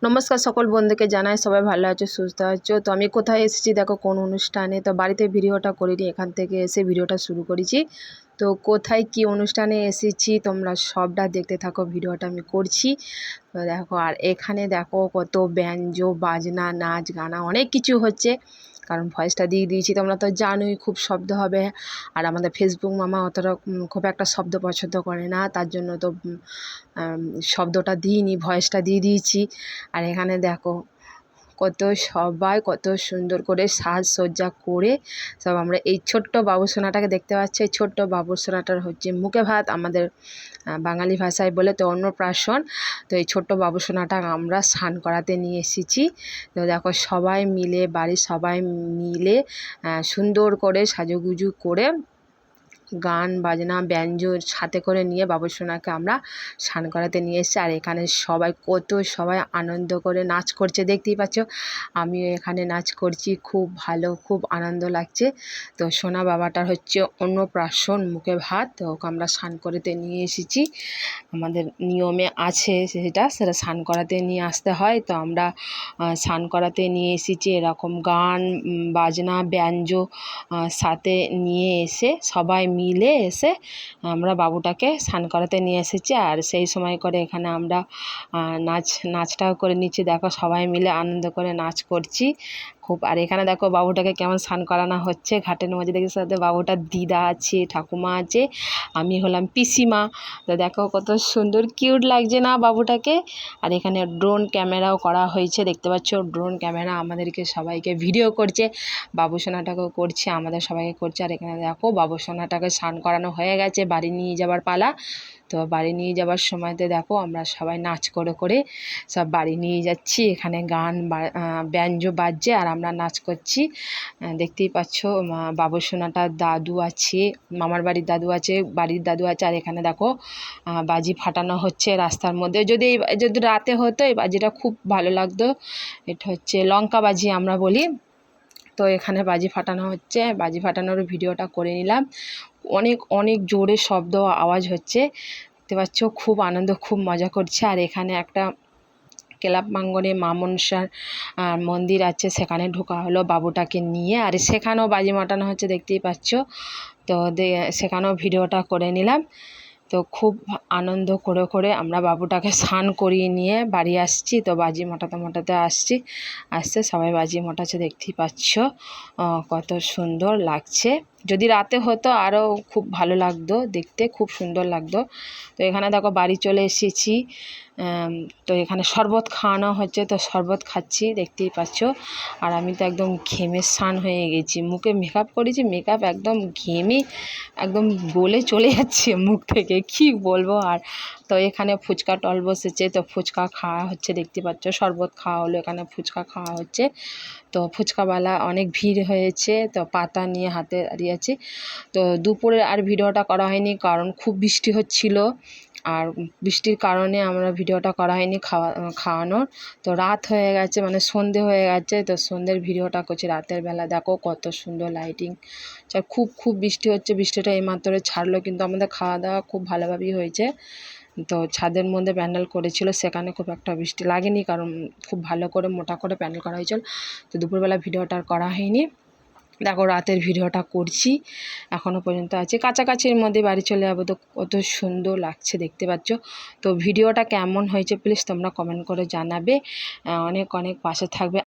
নমস্কার সকল বন্ধুকে জানাই সবাই ভালো আছো সুস্থ আছো। তো আমি কোথায় এসেছি দেখো, কোন অনুষ্ঠানে। তো বাড়িতে ভিডিওটা করিনি, এখান থেকে এসে ভিডিওটা শুরু করেছি। তো কোথায় কি অনুষ্ঠানে এসেছি তোমরা সবটা দেখতে থাকো, ভিডিওটা আমি করছি। তো দেখো, আর এখানে দেখো কত ব্যঞ্জো বাজনা নাচ গানা অনেক কিছু হচ্ছে, কারণ ভয়েসটা দিয়ে দিয়েছি। তোমরা তো জানোই খুব শব্দ হবে, আর আমাদের ফেসবুক মামা অতটা খুব একটা শব্দ পছন্দ করে না, তার জন্য তো শব্দটা দিইনি, ভয়েসটা দিয়ে দিয়েছি। আর এখানে দেখো কত সুন্দর করে সাজসজ্জা করে সব আমরা এই ছোট্ট বাবুসোনাটাকে দেখতে পাচ্ছি। এই ছোট্ট বাবুসোনাটার হচ্ছে মুখে ভাত, আমাদের বাঙালি ভাষায় বলে তো অন্নপ্রাশন। তো এই ছোট্ট বাবুসোনাটা আমরা স্নান করাতে নিয়ে এসেছি। তো দেখো সবাই মিলে, বাড়ির সবাই মিলে সুন্দর করে সাজুগুজু করে গান বাজনা ব্যঞ্জোর সাথে করে নিয়ে বাবুসোনাকে আমরা স্নান করাতে নিয়ে এসেছি। আর এখানে সবাই আনন্দ করে নাচ করছে, দেখতেই পাচ্ছ। আমিও এখানে নাচ করছি, খুব ভালো, খুব আনন্দ লাগছে। তো সোনা বাবাটার হচ্ছে অন্নপ্রাশন, মুখে ভাত, তো ওকে আমরা স্নান করাতে নিয়ে এসেছি। আমাদের নিয়মে আছে সেটা স্নান করাতে নিয়ে আসতে হয়। তো আমরা স্নান করাতে নিয়ে এসেছি, এরকম গান বাজনা ব্যঞ্জো সাথে নিয়ে এসে সবাই মিলে এসে আমরা বাবুটাকে স্নান করাতে নিয়ে এসেছি। আর সেই সময় করে এখানে আমরা নাচটাও করে নিচ্ছি। দেখো সবাই মিলে আনন্দ করে নাচ করছি খুব। আর এখানে দেখো বাবুটাকে কেমন স্নান করানো হচ্ছে ঘাটের মধ্যে। দেখি সাথে বাবুটার দিদা আছে, ঠাকুমা আছে, আমি হলাম পিসিমা। তো দেখো কত সুন্দর কিউট লাগছে না বাবুটাকে। আর এখানে ড্রোন ক্যামেরাও করা হয়েছে, দেখতে পাচ্ছ। ড্রোন ক্যামেরা আমাদেরকে সবাইকে ভিডিও করছে, বাবুসোনাটাকেও করছে, আমাদের সবাইকে করছে। আর এখানে দেখো বাবুসোনাটাকে স্নান করানো হয়ে গেছে, বাড়ি নিয়ে যাবার পালা। তো বাড়ি নিয়ে যাবার সময়তে দেখো আমরা সবাই নাচ করে করে সব বাড়ি নিয়ে যাচ্ছি। এখানে গান ব্যঞ্জো বাজছে আর আমরা নাচ করছি, দেখতেই পাচ্ছ। বাবুসোনাটার দাদু আছে, মামার বাড়ির দাদু আছে, বাড়ির দাদু আছে। আর এখানে দেখো বাজি ফাটানো হচ্ছে রাস্তার মধ্যে। যদি রাতে হতো এই বাজিটা খুব ভালো লাগতো। এটা হচ্ছে লঙ্কা বাজি আমরা বলি। তো এখানে বাজি ফাটানো হচ্ছে, বাজি ফাটানোর ভিডিওটা করে নিলাম। অনেক জোরে শব্দ আওয়াজ হচ্ছে, দেখতে পাচ্ছ। খুব আনন্দ, খুব মজা করছে। আর এখানে একটা ক্লাব প্রাঙ্গণে মা মনসার মন্দির আছে, সেখানে ঢোকা হলো বাবুটাকে নিয়ে। আর সেখানেও বাজি মাটানো হচ্ছে, দেখতেই পাচ্ছ। তো সেখানেও ভিডিওটা করে নিলাম। তো খুব আনন্দ করে করে আমরা বাবুটাকে স্নান করিয়ে নিয়ে বাড়ি আসছি। তো বাজি মোটাতে আসছে সবাই বাজি মোটাচ্ছে, দেখতেই পাচ্ছ কত সুন্দর লাগছে। যদি রাতে হতো আরও খুব ভালো লাগতো দেখতে, খুব সুন্দর লাগতো। তো এখানে দেখো বাড়ি চলে এসেছি। তো এখানে শরবত খাওয়ানো হচ্ছে, তো শরবত খাচ্ছি, দেখতেই পাচ্ছ। আর আমি তো একদম ঘেমে স্নান হয়ে গেছি, মুখে মেকআপ করেছি, মেকআপ একদম ঘেমে একদম গলে চলে যাচ্ছে মুখ থেকে, কি বলবো আর। তো এখানে ফুচকা টল বসেছে, তো ফুচকা খাওয়া হচ্ছে, দেখতে পাচ্ছ। শরবত খাওয়া হলো, এখানে ফুচকা খাওয়া হচ্ছে। তো ফুচকাওয়ালা অনেক ভিড় হয়েছে, তো পাতা নিয়ে হাতে দাঁড়িয়ে আছে। তো দুপুরে আর ভিডিওটা করা হয়নি, কারণ খুব বৃষ্টি হচ্ছিল। আর বৃষ্টির কারণে আমরা ভিডিওটা করা হয়নি খাওয়ানোর। তো রাত হয়ে গেছে, মানে সন্ধে হয়ে গেছে। তো সন্ধ্যের ভিডিওটা করছি রাতের বেলা। দেখো কত সুন্দর লাইটিং, খুব বৃষ্টি হচ্ছে। বৃষ্টিটা এইমাত্র ছাড়লো, কিন্তু আমাদের খাওয়া দাওয়া খুব ভালোভাবেই হয়েছে। তো ছাদের মধ্যে প্যান্ডেল করেছিল, সেখানে খুব একটা বৃষ্টি লাগেনি, কারণ খুব ভালো করে মোটা করে প্যান্ডেল করা হয়েছিল। তো দুপুরবেলা ভিডিওটা আর করা হয়নি। দেখো রাতের ভিডিওটা করছি, এখনও পর্যন্ত আছে, কাছাকাছির মধ্যে বাড়ি চলে যাবো। তো কত সুন্দর লাগছে, দেখতে পাচ্ছ। তো ভিডিওটা কেমন হয়েছে প্লিজ তোমরা কমেন্ট করে জানাবে, অনেক পাশে থাকবে।